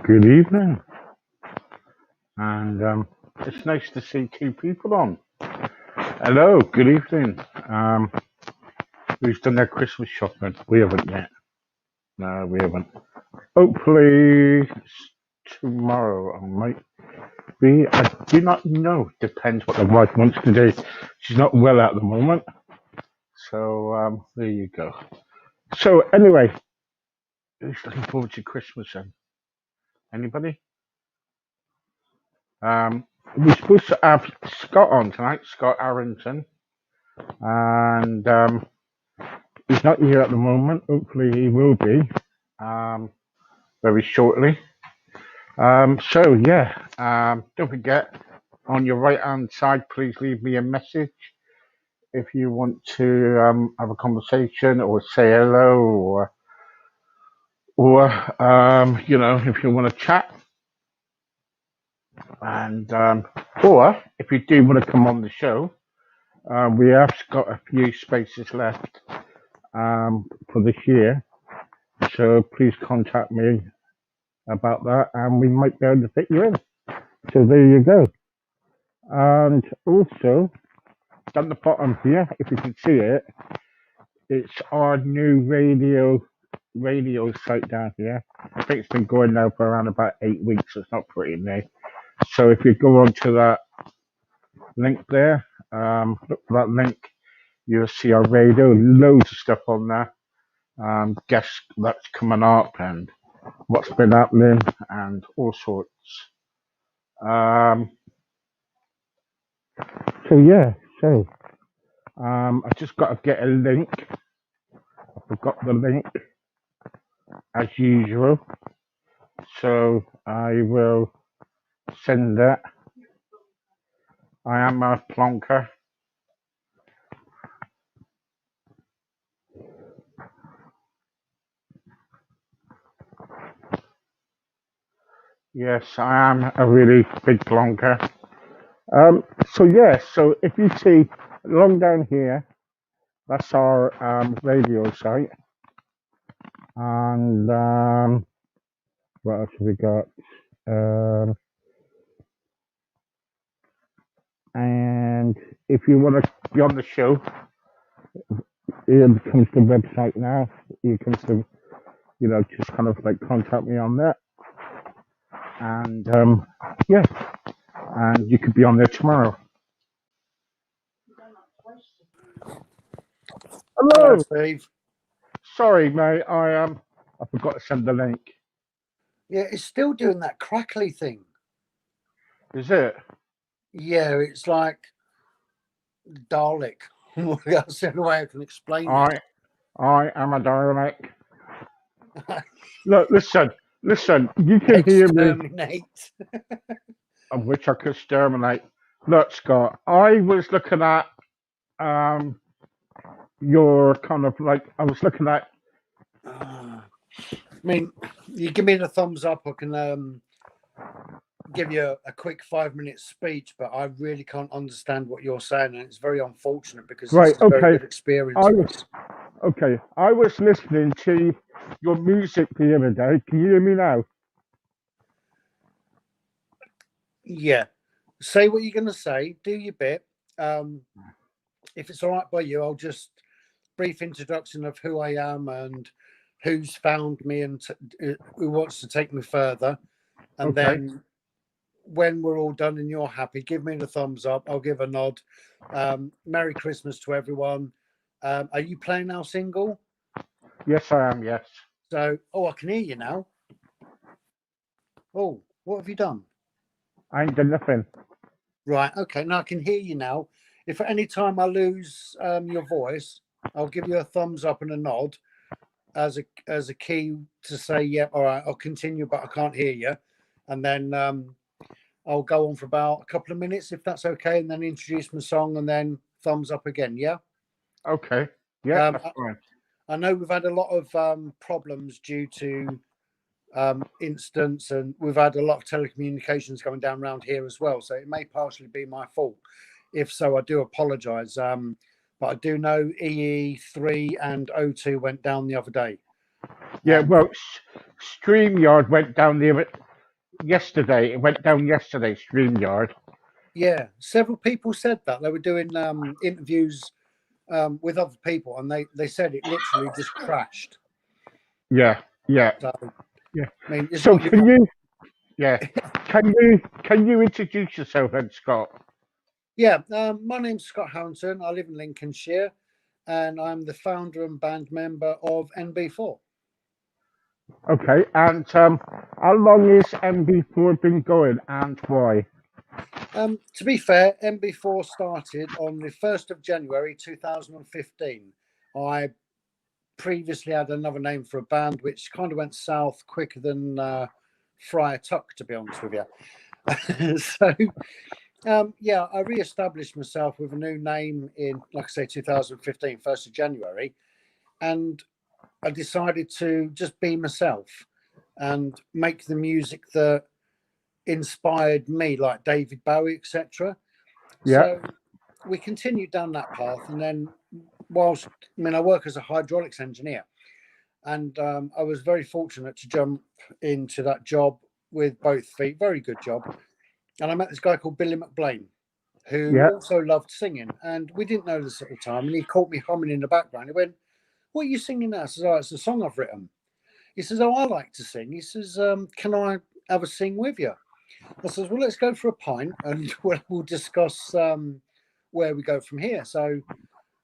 Good evening, and it's nice to see two people on. Hello, good evening. Who's done their Christmas shopping? We haven't yet. No, we haven't. Hopefully tomorrow I might be. I do not know. Depends what the wife wants to do. She's not well at the moment, so there you go. So anyway, who's looking forward to Christmas then? Anybody? We're supposed to have Scott on tonight, Scott Harrington, and he's not here at the moment. Hopefully, he will be um, very shortly. So yeah, don't forget on your right hand side, please leave me a message if you want to have a conversation or say hello or if you want to chat and or if you do want to come on the show. We have got a few spaces left for this year, so please contact me about that, and we might be able to fit you in. So there you go. And also, down the bottom here, if you can see it, it's our new radio site down here. I think it's been going now for around about 8 weeks. So it's not pretty new. So if you go onto that link there, look for that link. You'll see our radio, loads of stuff on there. Guests that's coming up and what's been happening and all sorts. So yeah, I just got to get a link. I forgot the link as usual, so I will send that. I am a plonker. Yes, I am a really big plonker. So if you see along down here, that's our radio site. And what else have we got? And if you want to be on the show, here comes the website now. You can, just kind of like contact me on that. And yeah, and you could be on there tomorrow. Hello, Steve. Sorry, mate. I forgot to send the link. Yeah, it's still doing that crackly thing. Is it? Yeah, it's like Dalek. That's the only way I can explain it. I am a Dalek. Look, listen. You can hear me. Exterminate. Of which I could exterminate. Look, Scott. I was looking at your kind of like I was looking at. I mean, you give me the thumbs up, I can give you a quick 5-minute speech, but I really can't understand what you're saying, and it's very unfortunate because it's a very good experience. I was listening to your music the other day. Can you hear me now? Yeah. Say what you're going to say. Do your bit. If it's all right by you, I'll just brief introduction of who I am and who's found me and who wants to take me further. And then when we're all done and you're happy, give me the thumbs up. I'll give a nod. Merry Christmas to everyone. Are you playing our single? Yes, I am. Yes. So, I can hear you now. Oh, what have you done? I ain't done nothing. Right. Okay. Now I can hear you now. If at any time I lose your voice, I'll give you a thumbs up and a nod as a key to say, yeah, all right, I'll continue, but I can't hear you. And then I'll go on for about a couple of minutes, if that's okay, and then introduce my song and then thumbs up again. Yeah. Okay. Yeah, that's fine. I know we've had a lot of problems due to instance, and we've had a lot of telecommunications going down around here as well, so it may partially be my fault. If so, I do apologize, but I do know EE3 and O2 went down the other day. Yeah, well, StreamYard went down the other yesterday. It went down yesterday, StreamYard. Yeah, several people said that they were doing interviews with other people, and they said it literally just crashed. Yeah, yeah, So, yeah. I mean, it's So not your can you, yeah, can you introduce yourself then, Scott? yeah. My name's Scott Harrington. I live in Lincolnshire, and I'm the founder and band member of NB4. Okay, and how long has MB4 been going and why? To be fair, NB4 started on the 1st of January 2015. I previously had another name for a band, which kind of went south quicker than Friar Tuck, to be honest with you. So, yeah, I re-established myself with a new name in, like I say, 2015, 1st of January. And I decided to just be myself and make the music that inspired me, like David Bowie, etc. Yeah, So we continued down that path. And then, whilst, I mean, I work as a hydraulics engineer, and I was very fortunate to jump into that job with both feet. Very good job. And I met this guy called Billy McBlain, who yeah. also loved singing. And we didn't know this at the time. And he caught me humming in the background. He went, "What are you singing now?" I says, "Oh, it's a song I've written." He says, "Oh, I like to sing." He says, "Can I have a sing with you?" I says, "Well, let's go for a pint and we'll discuss where we go from here." So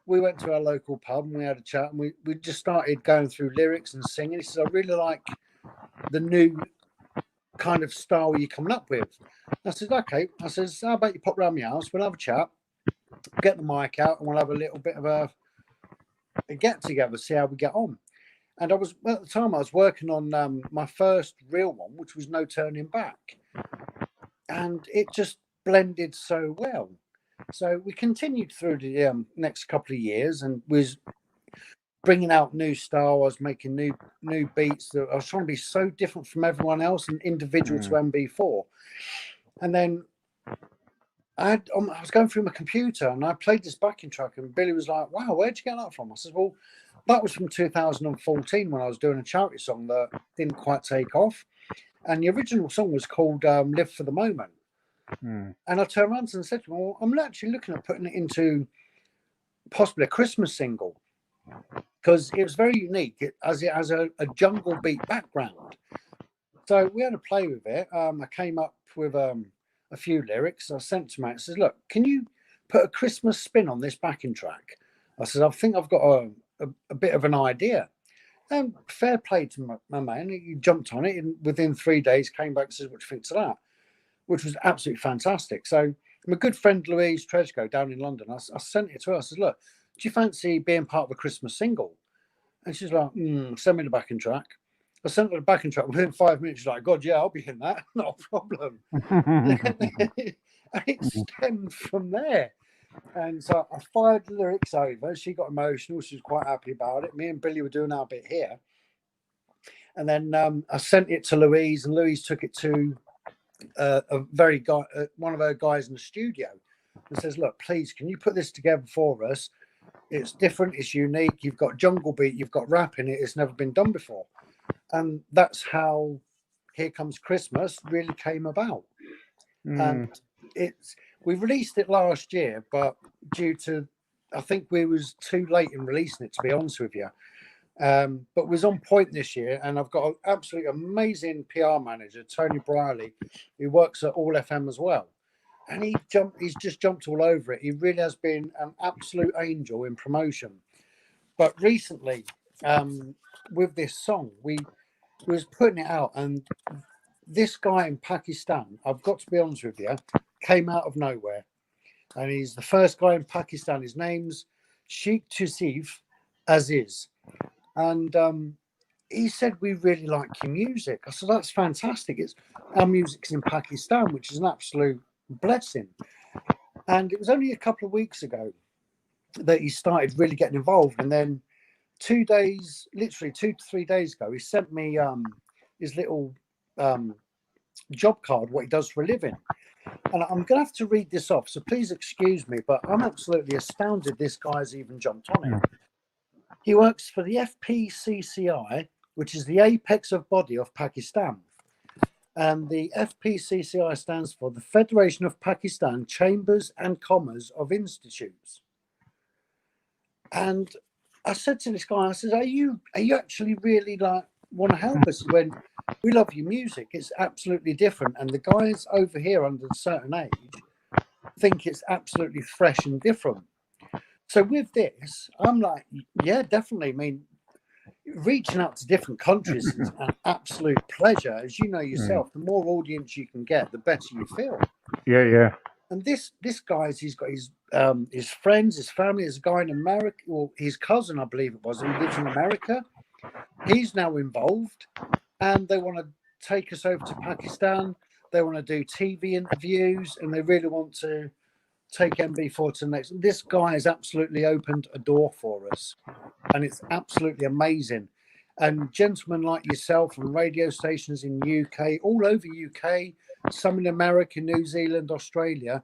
we went to our local pub and we had a chat, and we just started going through lyrics and singing. He says, "I really like the new kind of style you're coming up with." I said, "Okay." I says, "How about you pop round my house? We'll have a chat, get the mic out, and we'll have a little bit of a get together, see how we get on." And I was, well, at the time I was working on my first real one, which was No Turning Back, and it just blended so well. So we continued through the next couple of years, and was bringing out new style. I was making new beats. That I was trying to be so different from everyone else and individual to MB4. And then I was going through my computer and I played this backing track, and Billy was like, "Wow, where'd you get that from?" I said, "Well, that was from 2014 when I was doing a charity song that didn't quite take off. And the original song was called Live for the Moment." Mm. And I turned around and said to him, "Well, I'm actually looking at putting it into possibly a Christmas single, because it was very unique as it has a jungle beat background." So we had a play with it. I came up with a few lyrics. I sent to Matt. I says, "Look, can you put a Christmas spin on this backing track?" I said, "I think I've got a bit of an idea." And fair play to my man. He jumped on it, and within 3 days came back and says, "What do you think to that?" Which was absolutely fantastic. So my good friend Louise Tresco down in London, I sent it to her. I said, "Look, do you fancy being part of a Christmas single?" And she's like, "Send me the backing track." I sent her the backing track. Within 5 minutes, she's like, "God, yeah, I'll be in that. Not a problem." And it stemmed from there. And so I fired the lyrics over. She got emotional. She was quite happy about it. Me and Billy were doing our bit here. And then I sent it to Louise, and Louise took it to one of her guys in the studio, and says, "Look, please, can you put this together for us? It's different. It's unique. You've got jungle beat. You've got rap in it. It's never been done before." And that's how Here Comes Christmas really came about. And we released it last year, but due to, I think we was too late in releasing it, to be honest with you. But was on point this year, and I've got an absolutely amazing PR manager, Tony Briley, who works at All FM as well. And he's just jumped all over it. He really has been an absolute angel in promotion. But recently, with this song, we was putting it out, and this guy in Pakistan, I've got to be honest with you, came out of nowhere. And he's the first guy in Pakistan. His name's Sheikh Tusif Aziz. And he said, "We really like your music." I said, "That's fantastic. Our music's in Pakistan, which is an absolute blessing." And it was only a couple of weeks ago that he started really getting involved. And then literally 2 to 3 days ago, he sent me his little job card, what he does for a living. And I'm going to have to read this off, so please excuse me, but I'm absolutely astounded this guy's even jumped on it. He works for the FPCCI, which is the apex of body of Pakistan. And the FPCCI stands for the Federation of Pakistan Chambers and Commerce of Institutes. And I said to this guy, I said, are you actually really like want to help us? When we love your music, it's absolutely different. And the guys over here under a certain age think it's absolutely fresh and different. So with this, I'm like, yeah, definitely. I mean, reaching out to different countries is an absolute pleasure. As you know yourself, the more audience you can get, the better you feel. Yeah. And this guy's, he's got his friends, his family. There's a guy in America, or his cousin, I believe it was, who lives in America. He's now involved, and they want to take us over to Pakistan. They want to do TV interviews, and they really want to take MB4 to the next. This guy has absolutely opened a door for us, and it's absolutely amazing. And gentlemen like yourself and radio stations in UK, all over UK, some in America, New Zealand, Australia,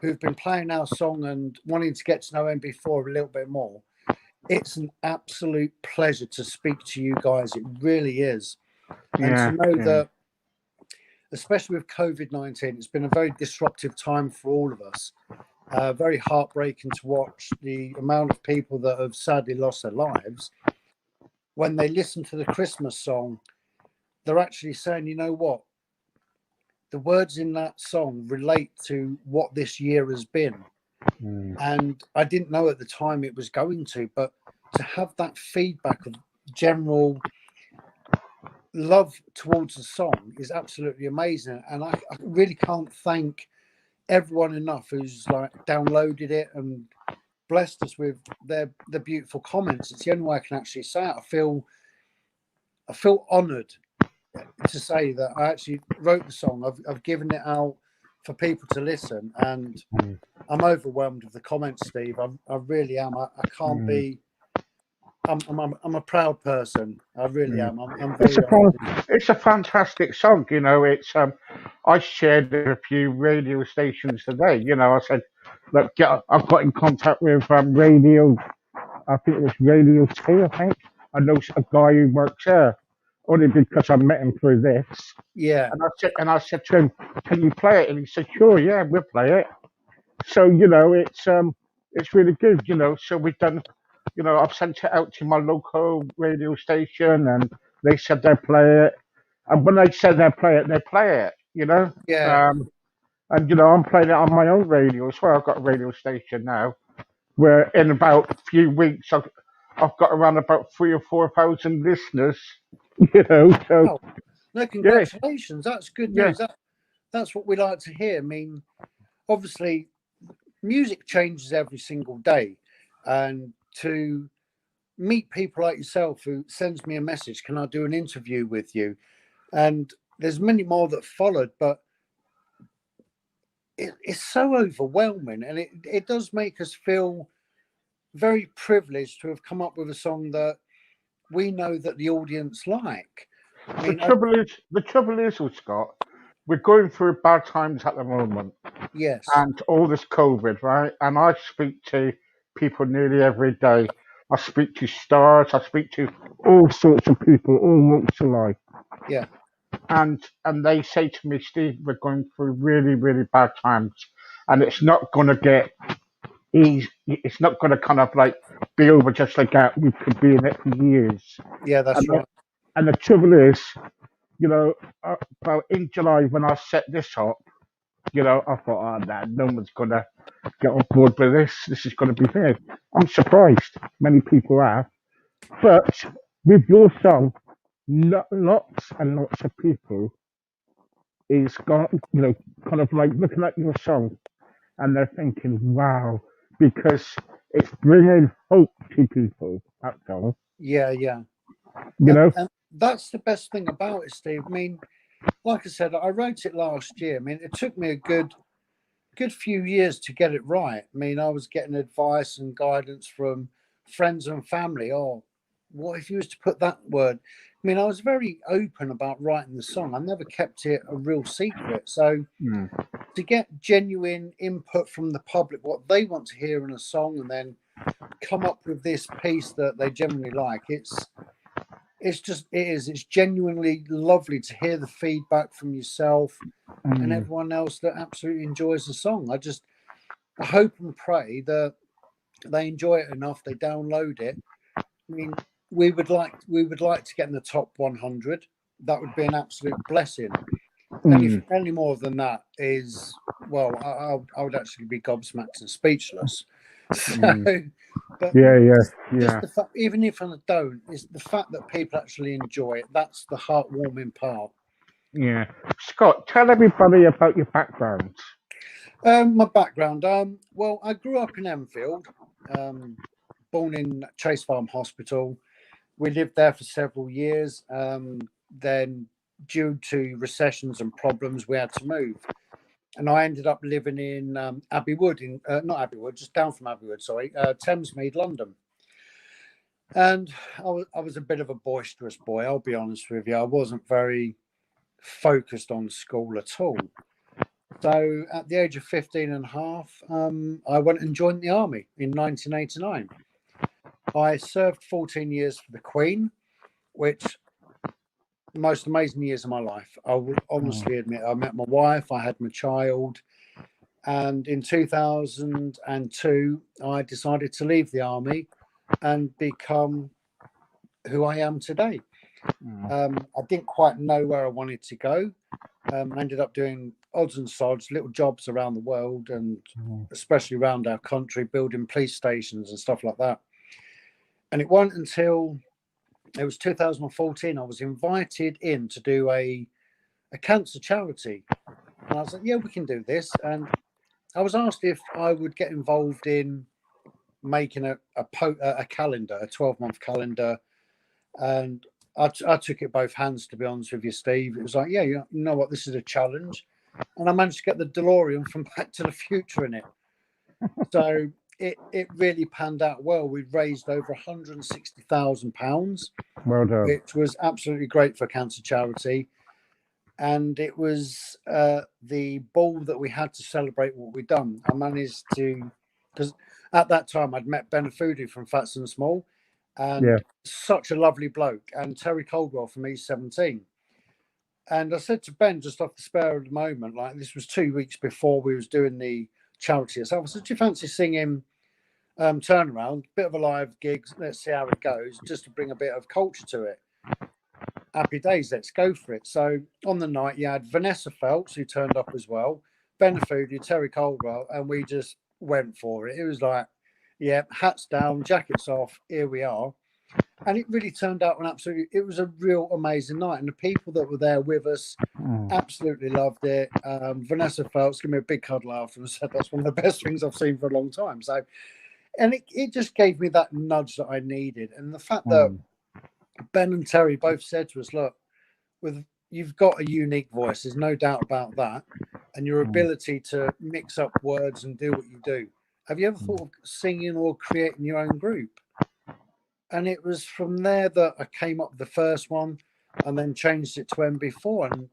who've been playing our song and wanting to get to know MB4 a little bit more. It's an absolute pleasure to speak to you guys. It really is. And to know that, especially with COVID-19, it's been a very disruptive time for all of us. Very heartbreaking to watch the amount of people that have sadly lost their lives. When they listen to the Christmas song, they're actually saying, you know what? The words in that song relate to what this year has been. And I didn't know at the time it was going to, but to have that feedback of general love towards the song is absolutely amazing. And I really can't thank everyone enough who's like downloaded it and blessed us with the beautiful comments. It's the only way I can actually say it. I feel honoured to say that I actually wrote the song. I've given it out for people to listen, and I'm overwhelmed with the comments, Steve. I really am. I can't be. I'm a proud person. I really am. I'm very it's a fantastic song. You know, it's I shared it with a few radio stations today. You know, I said, look, I've got in contact with radio. I think it was Radio 2, I think. I know a guy who works there, only because I met him through this. Yeah. And I said to him, "Can you play it?" And he said, "Sure, yeah, we'll play it." So you know, it's really good. You know, so we've done. You know, I've sent it out to my local radio station, and they said they'll play it. And when they said they'll play it, they play it. You know. Yeah. And you know, I'm playing it on my own radio as well. I've got a radio station now, where in about a few weeks I've got around about 3 or 4 thousand listeners. You know, so Oh, no, congratulations. That's good yeah, news. That's what we like to hear. I mean, obviously, music changes every single day, and to meet people like yourself who sends me a message, can I do an interview with you? And there's many more that followed, but it's so overwhelming, and it does make us feel very privileged to have come up with a song that we know that the audience like. I mean, the trouble is, with Scott, we're going through bad times at the moment, yes, and all this COVID, right? And I speak to people nearly every day. I speak to stars. I speak to all sorts of people, all walks of life. yeah, And they say to me, Steve, we're going through really, really bad times, and it's not going to get easy. It's not going to kind of like be over just like that. We could be in it for years. yeah, that's And right. and the trouble is, you know, about in July when I set this up, you know, I thought, oh, nah, no one's gonna get on board with this. This is gonna be big. I'm surprised. Many people are, but with your song, lots and lots of people is got, you know, kind of like looking at your song and they're thinking, wow, because it's bringing hope to people. That's all. Yeah, yeah. You know. And that's the best thing about it, Steve. I mean, like I said, I wrote it last year. I mean, it took me a good few years to get it right. I mean, I was getting advice and guidance from friends and family. Oh, what if you was to put that word? I mean, I was very open about writing the song. I never kept it a real secret. So to get genuine input from the public, what they want to hear in a song, and then come up with this piece that they generally like, it's genuinely lovely to hear the feedback from yourself and everyone else that absolutely enjoys the song. I hope and pray that they enjoy it enough, they download it. I mean, we would like to get in the top 100. That would be an absolute blessing. Any more than that is, well, I would actually be gobsmacked and speechless. So, but just the fact, even if I don't, is the fact that people actually enjoy it. That's the heartwarming part. Yeah. Scott, tell everybody about your background. My background. Well, I grew up in Enfield, born in Chase Farm Hospital. We lived there for several years. Then, due to recessions and problems, we had to move. And I ended up living in Abbey Wood, not Abbey Wood, just down from Abbey Wood, sorry, Thamesmead, London. And I was a bit of a boisterous boy, I'll be honest with you. I wasn't very focused on school at all. So at the age of 15 and a half, I went and joined the army in 1989. I served 14 years for the Queen, which most amazing years of my life. I will honestly admit, I met my wife, I had my child, and in 2002, I decided to leave the army and become who I am today. I didn't quite know where I wanted to go. I ended up doing odds and sods, little jobs around the world, and especially around our country, building police stations and stuff like that. And it wasn't until it was 2014 I was invited in to do a cancer charity, and I was like, yeah, we can do this. And I was asked if I would get involved in making a calendar, a 12-month calendar, and I took it both hands, to be honest with you, Steve. It was like, yeah, you know what, this is a challenge. And I managed to get the DeLorean from Back to the Future in it. So it really panned out well. We raised over £160,000, Well done. which was absolutely great for cancer charity. And it was the ball that we had to celebrate what we'd done. I managed to, because at that time I'd met Ben Afudu from Fats and Small, and such a lovely bloke, and Terry Coldwell from E17. And I said to Ben, just off the spur of the moment, like, this was 2 weeks before we was doing the charity itself, I said, do you fancy singing Turnaround, bit of a live gig, let's see how it goes, just to bring a bit of culture to it. Happy days, let's go for it. So on the night, you had Vanessa Phelps, who turned up as well, Ben Afudu, Terry Coldwell, and we just went for it. It was like, yeah, hats down, jackets off, here we are. And it really turned out it was a real amazing night. And the people that were there with us absolutely loved it. Vanessa Phelps gave me a big cuddle after and said that's one of the best things I've seen for a long time. So, and it just gave me that nudge that I needed. And the fact that Ben and Terry both said to us, look, you've got a unique voice, there's no doubt about that, and your ability to mix up words and do what you do. Have you ever thought of singing or creating your own group? And it was from there that I came up with the first one and then changed it to MB4. And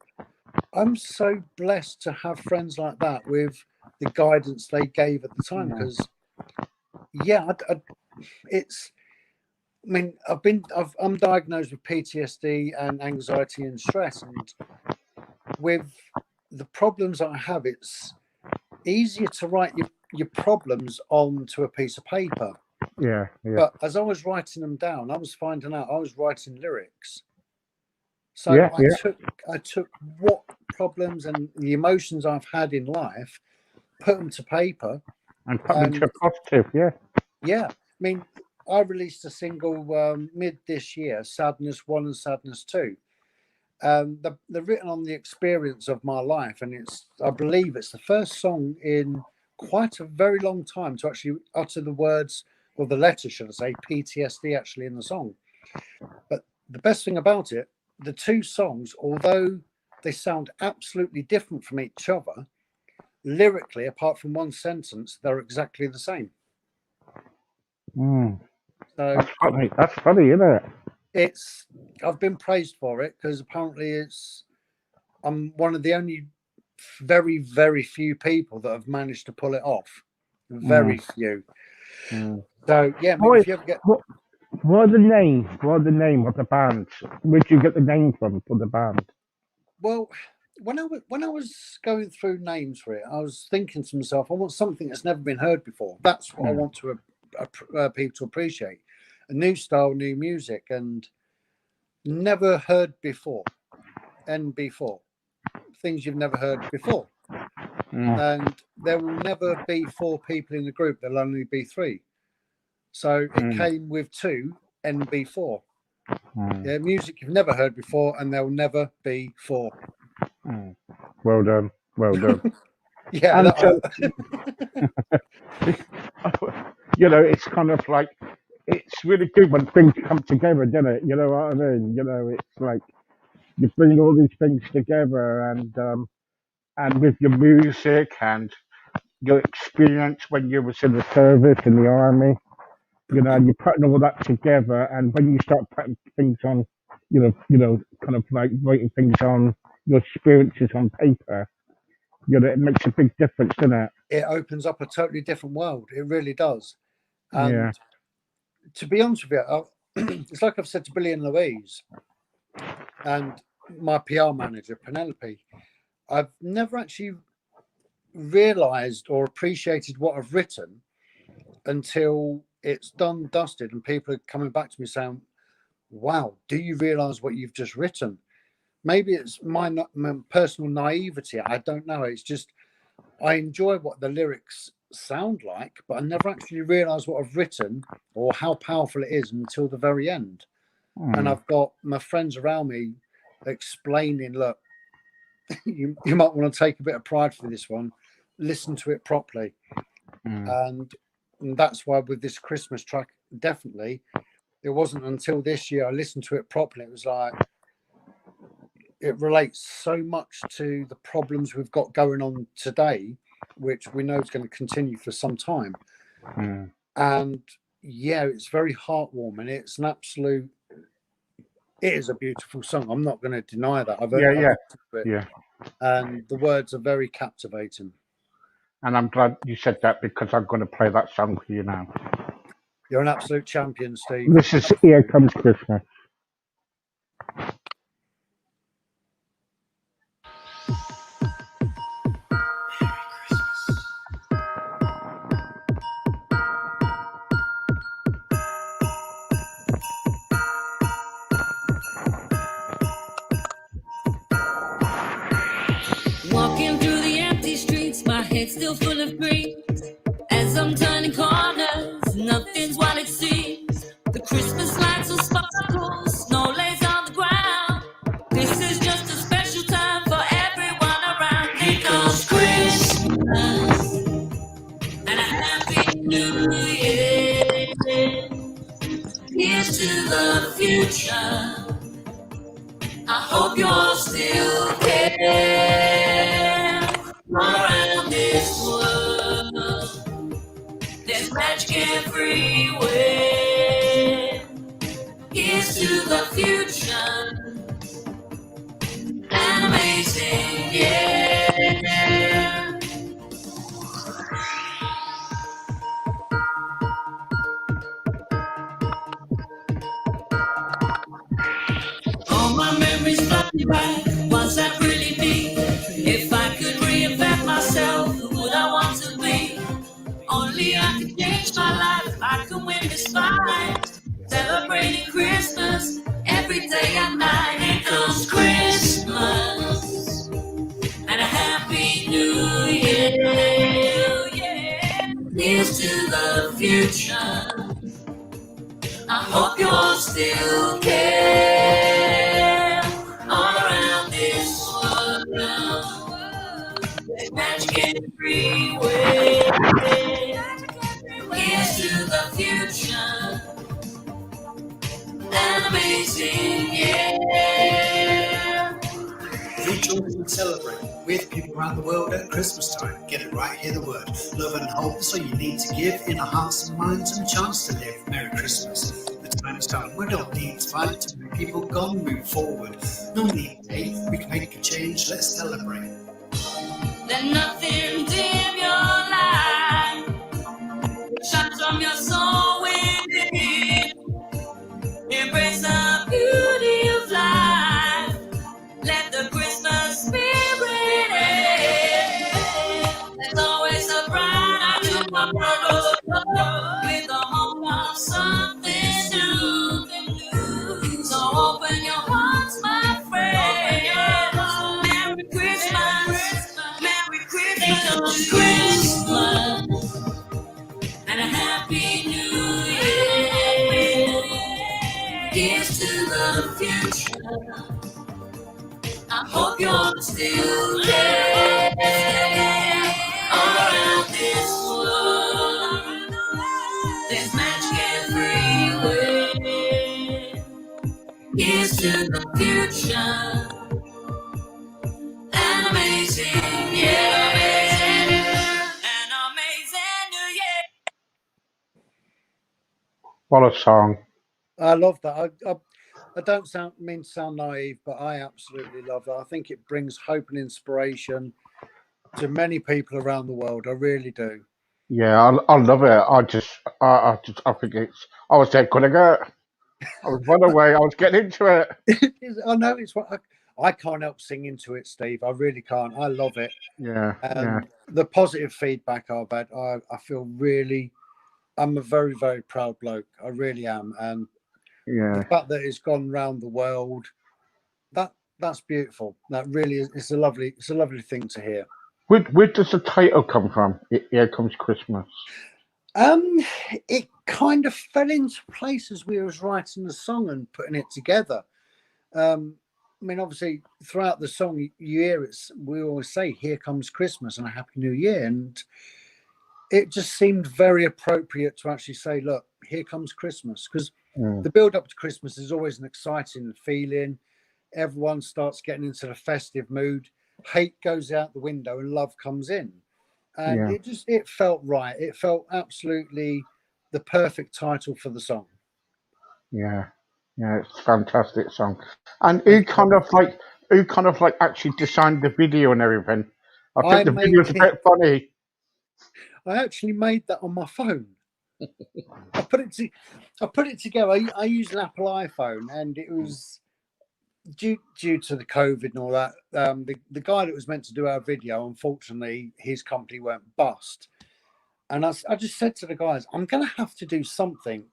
I'm so blessed to have friends like that with the guidance they gave at the time. Because, I'm diagnosed with PTSD and anxiety and stress. And with the problems I have, it's easier to write your problems onto a piece of paper. Yeah. But as I was writing them down, I was finding out I was writing lyrics. So I took what problems and the emotions I've had in life, put them to paper, and put them to a positive. Yeah. I mean, I released a single mid this year, Sadness 1 and Sadness 2. They're written on the experience of my life, and I believe it's the first song in quite a very long time to actually utter the words, or the letter, should I say, PTSD actually in the song. But the best thing about it, the two songs, although they sound absolutely different from each other, lyrically, apart from one sentence, they're exactly the same. So, that's funny, isn't it? I've been praised for it because apparently I'm one of the only very, very few people that have managed to pull it off. Very few. So yeah, if you ever get What are the names? What are the name of the bands? Where'd you get the name from for the band? Well, when I was going through names for it, I was thinking to myself, I want something that's never been heard before. That's what I Mm, want to people to appreciate. A new style, new music, and never heard before. And before things you've never heard before. mm, And there will never be four people in the group. There'll only be three. So it mm, came with two NB4. mm, Yeah, music you've never heard before, and there'll never be four. mm. Well done. Well done. Yeah, And that. it's kind of like it's really good when things come together, doesn't it? You know what I mean? It's like you bring all these things together, and with your music and your experience when you was in the service in the army, and you're putting all that together, and when you start putting things on, kind of like writing things on your experiences on paper, it makes a big difference, doesn't it? It opens up a totally different world. It really does. Yeah. And to be honest with you, it's like I've said to Billy and Louise and my PR manager, Penelope. I've never actually realized or appreciated what I've written until it's done, dusted, and people are coming back to me saying, wow, do you realize what you've just written? Maybe it's my personal naivety. I don't know. It's just, I enjoy what the lyrics sound like, but I never actually realized what I've written or how powerful it is until the very end. And Mm, I've got my friends around me explaining, look, you might want to take a bit of pride for this one, listen to it properly. mm, And that's why with this Christmas track, definitely, it wasn't until this year I listened to it properly. It was like, it relates so much to the problems we've got going on today, which we know is going to continue for some time. mm. And yeah, it's very heartwarming. It's an absolute, it is a beautiful song. I'm not going to deny that. I've Yeah, yeah, listened to it, yeah. and the words are very captivating. And I'm glad you said that because I'm going to play that song for you now. You're an absolute champion, Steve. This is Here Comes Christmas. Walking through the empty streets, my head still full of dreams. As I'm turning corners, nothing's what it seems. The Christmas lights will sparkle, snow lays on the ground. This is just a special time for everyone around. Here comes Christmas and a happy new year. Here's to the future. I hope you're still there. All around this world, there's magic everywhere. Here's to the future, an amazing year. All my memories fly back. What's that really mean? If I could reinvent myself, who would I want to be? Only I can change my life. I can win this fight. Celebrating Christmas every day and night. Here comes Christmas and a happy new year. Yeah. Here's to the future. I hope you're still care. All around this world, there's magic everywhere. Here's to the future, an amazing year. Rejoice and celebrate with people around the world at Christmas time. Get it right, hear the word. Love and hope is all you need to give in our hearts and minds and a chance to live. Merry Christmas. The time's come. We don't need to fight to make people gone, move forward. No need to hate, we can make a change. Let's celebrate. Let nothing dim your light. Shine from your soul within. I hope you're still there. All around this world, there's magic everywhere. Here's to the future. An amazing year. An amazing new year. What a song. I love that. I don't mean to sound naive, but I absolutely love that. I think it brings hope and inspiration to many people around the world. I really do. Yeah, I love it. I think I was dead gonna go. I was run away. I was getting into it. I know it's what I can't help singing to it, Steve. I really can't. I love it. Yeah, And the positive feedback I've had, I feel really, I'm a very, very proud bloke. I really am. And the fact that it's gone round the world, that's beautiful. That really is. It's a lovely thing to hear. Where does the title come from? Here Comes Christmas. It kind of fell into place as we was writing the song and putting it together. I mean, obviously, throughout the song, you hear it's. We always say, "Here comes Christmas" and a Happy New Year, and it just seemed very appropriate to actually say, "Look, here comes Christmas," because the build up to Christmas is always an exciting feeling. Everyone starts getting into the festive mood. Hate goes out the window and love comes in, and it felt right. It felt absolutely the perfect title for the song. Yeah, it's a fantastic song. And who kind of like actually designed the video and everything? I think the video's a bit funny. I actually made that on my phone. I put it together. I use an Apple iPhone, and it was due to the COVID and all that. The guy that was meant to do our video, unfortunately, his company went bust. And I just said to the guys, I'm going to have to do something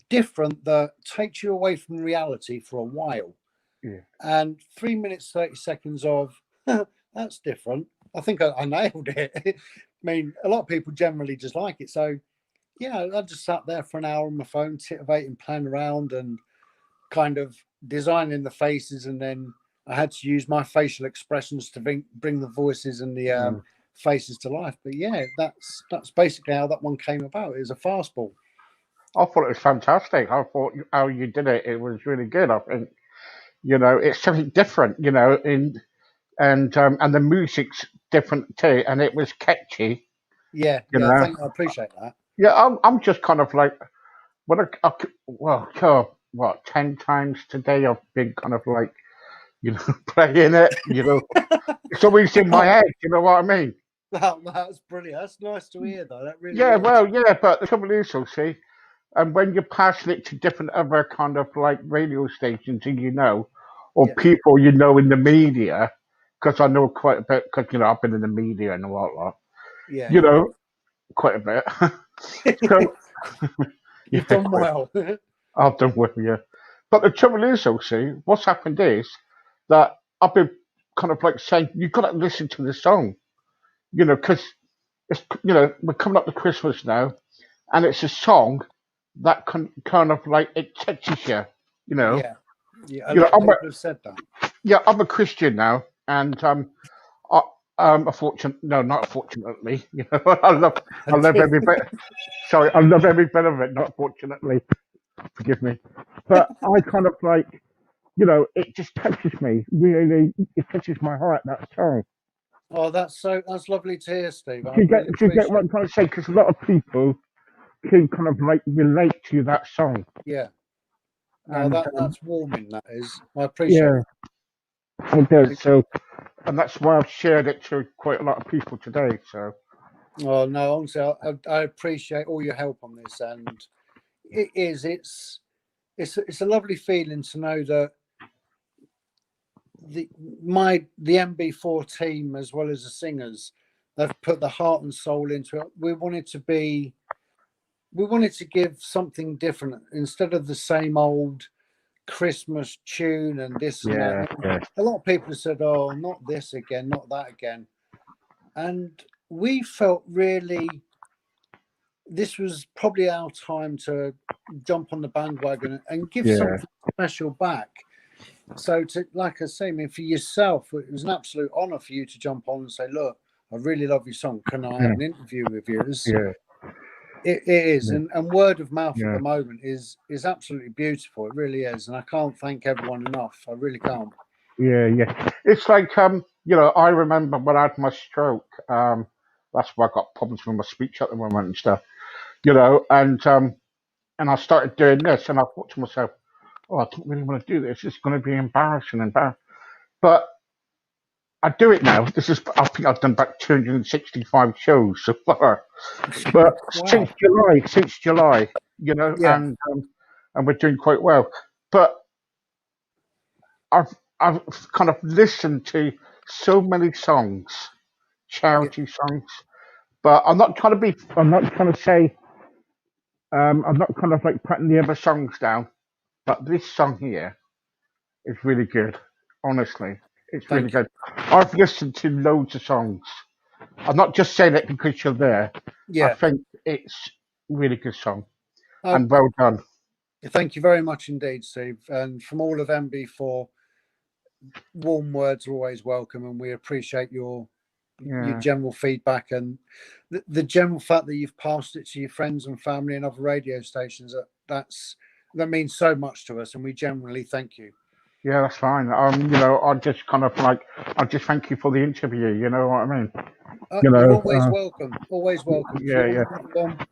different that takes you away from reality for a while. Yeah. And 3 minutes, 30 seconds of, that's different. I think I nailed it. I mean, a lot of people generally just like it. So, yeah, I just sat there for an hour on my phone, titivating, playing around and kind of designing the faces. And then I had to use my facial expressions to bring the voices and the faces to life. But yeah, that's basically how that one came about. It was a fastball. I thought it was fantastic. I thought how you did it. It was really good. I think, it's something different, and the music's different too, and it was catchy. Yeah, I appreciate that. Yeah, I'm just kind of like, what 10 times today I've been kind of like, playing it. It's always in my head. You know what I mean? That's brilliant. That's nice to hear, though. That really. Yeah, is. well, yeah, but the trouble is, see, and when you're passing it to different other kind of like radio stations, or people in the media, because I know quite a bit, because I've been in the media and whatnot. Yeah. Quite a bit. So, You've done well. I've done well, yeah. But the trouble is, see, what's happened is that I've been kind of like saying, you've got to listen to the song, because it's, we're coming up to Christmas now, and it's a song that kind of like it touches you, Yeah. A lot of people have said that. Yeah, I'm a Christian now, and not fortunately, I love every bit. Sorry, I love every bit of it. Not fortunately, forgive me, but I kind of like, it just touches me. Really, it touches my heart. That song. Oh, that's lovely to hear, Steve. Do you get what I'm trying to say? Because a lot of people can kind of like relate to that song. Yeah. No, that's warming. That is. I appreciate it. I do. So, and that's why I've shared it to quite a lot of people today. So. Oh no, honestly, I appreciate all your help on this, and it's a lovely feeling to know that the MB4 team, as well as the singers, they've put the heart and soul into it. We wanted to give something different instead of the same old Christmas tune and this and that. Yeah. A lot of people have said, "Oh, not this again, not that again," and we felt really this was probably our time to jump on the bandwagon and give something special back. So, to like I say, I mean, for yourself, it was an absolute honour for you to jump on and say, "Look, I really love your song. Can I have Yeah, an interview with you?" yeah, It is, yeah, and word of mouth at yeah, the moment is absolutely beautiful. It really is, and I can't thank everyone enough. I really can't. yeah, yeah. It's like I remember when I had my stroke. That's why I got problems with my speech at the moment and stuff. And I started doing this, and I thought to myself, "Oh, I don't really want to do this. It's going to be embarrassing." But I do it now. I think I've done about 265 shows so far. But Wow. since July, Yeah. and we're doing quite well. But I've kind of listened to so many songs, Yeah. charity songs. But I'm not trying to be. I'm not trying to say. I'm not kind of like putting the other songs down. But this song here is really good. Honestly, it's really Thank you. good. I've listened to loads of songs. I'm not just saying it because you're there. I Yeah. think it's a really good song Oh, and well done. thank you very much indeed, Steve. And from all of MB4, warm words are always welcome, and we appreciate your Yeah, general feedback and the general fact that you've passed it to your friends and family and other radio stations. That means so much to us, and we genuinely thank you. yeah, that's fine. I just kind of like, I just thank you for the interview. You know what I mean? You You're know, always welcome. Always welcome. If you yeah, want yeah, another one,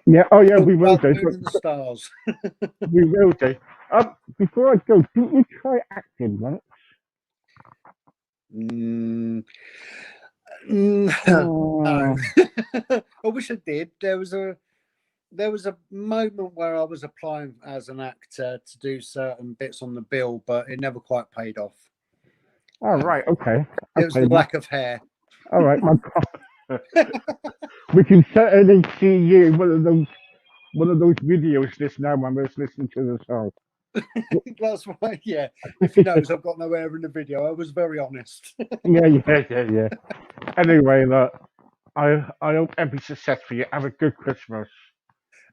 yeah. Oh, yeah, talk we will about the do. moon and the stars. We will do. Before I go, didn't you try acting once? Mm, no, Oh, I wish I did. There was a moment where I was applying as an actor to do certain bits on the bill, but it never quite paid off. all right. Okay. It was Okay. the lack of hair. All right. My God. We can certainly see you one of those videos just now when we're listening to the song. That's why, yeah. If you notice, I've got no hair in the video. I was very honest. Yeah, yeah, yeah, yeah. Anyway, look, I hope every success for you. Have a good Christmas.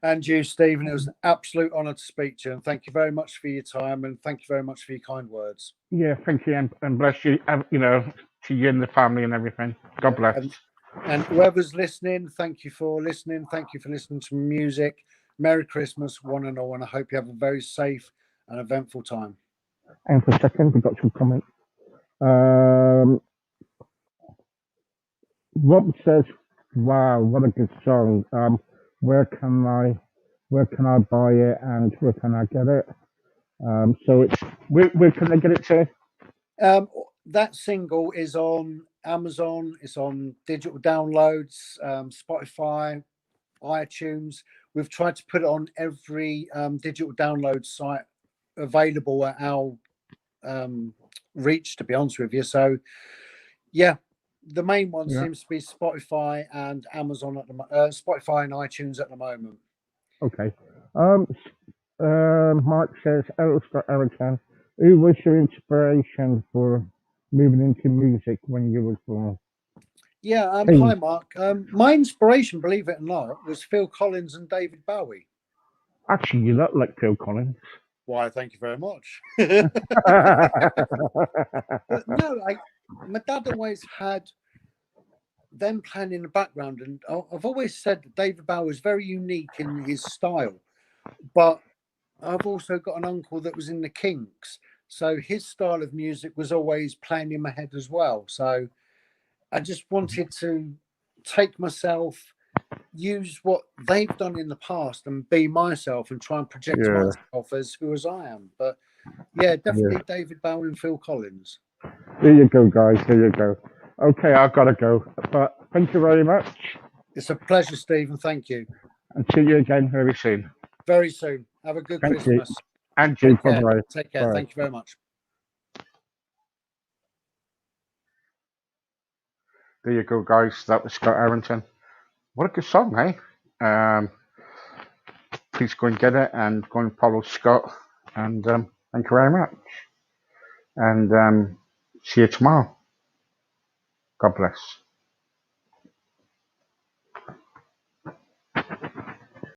And you, Stephen, it was an absolute honour to speak to you. And thank you very much for your time. And thank you very much for your kind words. Yeah, thank you, and bless you. To you and the family and everything. God bless. And whoever's listening, thank you for listening. Thank you for listening to music. Merry Christmas, one and all. And I hope you have a very safe and eventful time. And for a second, we got some comments. Um, Rob says, "Wow, what a good song. Where can I, where can I buy it, and where can I get it? So it's where can I get it to? That single is on Amazon. It's on digital downloads, Spotify, iTunes. We've tried to put it on every digital download site available at our reach, to be honest with you. So, yeah, the main one Yeah. seems to be Spotify and Amazon at the Spotify and iTunes at the moment. Okay. Um, Mark says, "Hello, Scott Harrington. Who was your inspiration for moving into music when you were born?" Yeah. Hey, Hi, Mark. My inspiration, believe it or not, was Phil Collins and David Bowie. actually, you look like Phil Collins. Why? Thank you very much. Yeah, But no, my dad always had them playing in the background, and I've always said that David Bowie was very unique in his style. But I've also got an uncle that was in the Kinks, so his style of music was always playing in my head as well. So I just wanted to take myself, use what they've done in the past, and be myself, and try and project myself as who as I am. But yeah, yeah. definitely David Bowie and Phil Collins. There you go, guys. There you go. Okay, I've got to go. But thank you very much, It's a pleasure, Stephen. Thank you. and see you again very soon. Very soon. Have a good Thank you. Christmas. And you. Take Bye care. bye. Take care. Bye. Thank you very much. There you go, guys. That was Scott Harrington. What a good song, eh? Please go and get it and go and follow Scott. And thank you very much. And see you tomorrow. God bless.